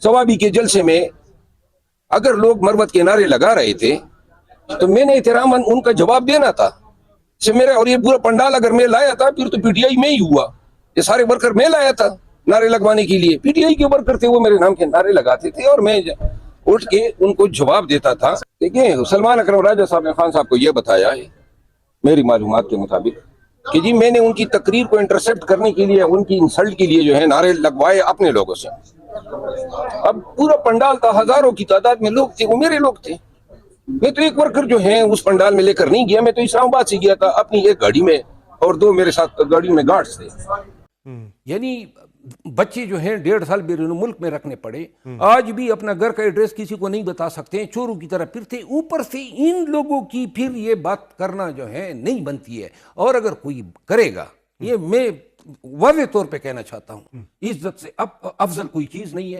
सवाबी के जलसे में अगर लोग मरवत के नारे लगा रहे थे तो मैंने एहतरामन उनका जवाब देना था। मेरा और ये पूरा पंडाल अगर मैं लाया था फिर तो पीटीआई में ही हुआ। ये सारे वर्कर मैं लाया था नारे लगवाने के लिए, पीटीआई के वर्कर थे, वो मेरे नाम के नारे लगाते थे और मैं उठ के उनको जवाब देता था। देखिए, सलमान अकरम राजा साहब ने खान साहब को यह बताया है मेरी मालूमात के मुताबिक कि जी मैंने उनकी तकरीर को इंटरसेप्ट करने के लिए, उनकी इंसल्ट के लिए जो है नारे लगवाए अपने लोगों से। अब पूरा पंडाल था, हजारों की तादाद में लोग थे, वो मेरे लोग थे। मैं तो एक वर्कर जो है उस पंडाल में लेकर नहीं गया, मैं तो इस्लामाबाद से गया था अपनी एक गाड़ी में और दो मेरे साथ गाड़ी में गार्ड्स थे। यानी बच्चे जो हैं 1.5 साल बैरून मुल्क में रखने पड़े, आज भी अपना घर का एड्रेस किसी को नहीं बता सकते हैं, चोरों की तरह फिरते। ऊपर से इन लोगों की फिर ये बात करना जो है नहीं बनती है, और अगर कोई करेगा, ये मैं वाज़ेह तौर पे कहना चाहता हूँ, इज्जत से अब अफजल कोई चीज नहीं है।